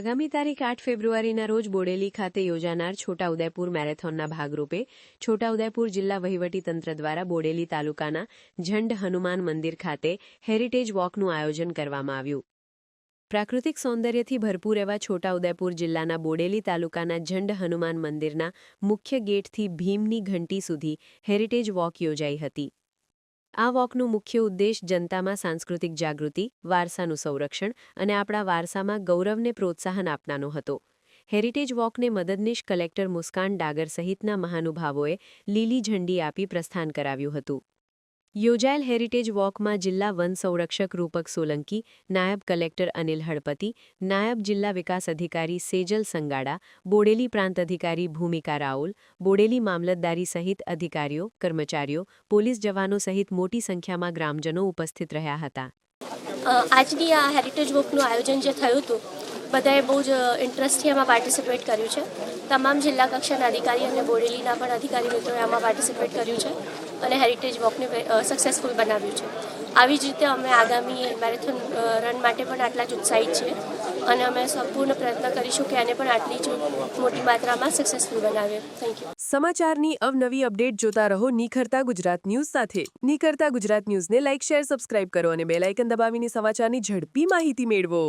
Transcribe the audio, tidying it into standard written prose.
આગામી તારીખ 8 ફેબ્રુઆરીના રોજ બોડેલી ખાતે યોજાનાર છોટાઉદેપુર મેરેથોનના ભાગરૂપે છોટાઉદેપુર જિલ્લા વહીવટીતંત્ર દ્વારા બોડેલી તાલુકાના ઝંડ હનુમાન મંદિર ખાતે હેરિટેજ વોકનું આયોજન કરવામાં આવ્યું. પ્રાકૃતિક સૌંદર્યથી ભરપૂર એવા છોટાઉદેપુર જિલ્લાના બોડેલી તાલુકાના ઝંડ હનુમાન મંદિરના મુખ્ય ગેટથી ભીમની ઘંટી સુધી હેરિટેજ વોક યોજાઈ હતી. આ વોકનું મુખ્ય ઉદ્દેશ જનતામાં સાંસ્કૃતિક જાગૃતિ, વારસાનું સંરક્ષણ અને આપણા વારસામાં ગૌરવને પ્રોત્સાહન આપવાનો હતો. હેરિટેજ વોકને મદદનીશ કલેક્ટર મુસ્કાન ડાગર સહિતના મહાનુભાવોએ લીલી ઝંડી આપી પ્રસ્થાન કરાવ્યું હતું. યોજાયેલ હેરિટેજ વોકમાં જિલ્લા વન સંરક્ષક રૂપક સોલંકી, નાયબ કલેક્ટર અનિલ હળપતિ, નાયબ જિલ્લા વિકાસ અધિકારી સેજલ સંગાડા, બોડેલી પ્રાંત અધિકારી ભૂમિકા રાઓલ, બોડેલી મામલતદારી સહિત અધિકારીઓ, કર્મચારીઓ, પોલીસ જવાનો સહિત મોટી સંખ્યામાં ગ્રામજનો ઉપસ્થિત રહ્યા હતા. આજની આ હેરિટેજ વોકનું આયોજન જે થયું હતું, બધાએ બહુ જ ઇન્ટરેસ્ટથી આમાં પાર્ટિસિપેટ કર્યું છે. તમામ જિલ્લા કક્ષાના અધિકારી અને બોડેલીના પણ અધિકારી મિત્રોએ આમાં પાર્ટિસિપેટ કર્યું છે અને હેરિટેજ વોકને સક્સેસફુલ બનાવ્યું છે. આવી જ રીતે અમે આગામી મેરેથોન રન માટે પણ આટલા જ ઉત્સાહિત છીએ અને અમે સંપૂર્ણ પ્રયત્ન કરીશું કે આને પણ આટલી જ મોટી માત્રામાં સક્સેસફુલ બનાવીએ. Thank you. સમાચારની અવનવી અપડેટ જોતા રહો નિખરતા ગુજરાત ન્યૂઝ સાથે. નિખરતા ગુજરાત ન્યૂઝને લાઇક, શેર, સબસ્ક્રાઇબ કરો અને બેલ આઇકન દબાવીને સમાચારની ઝડપી માહિતી મેળવો.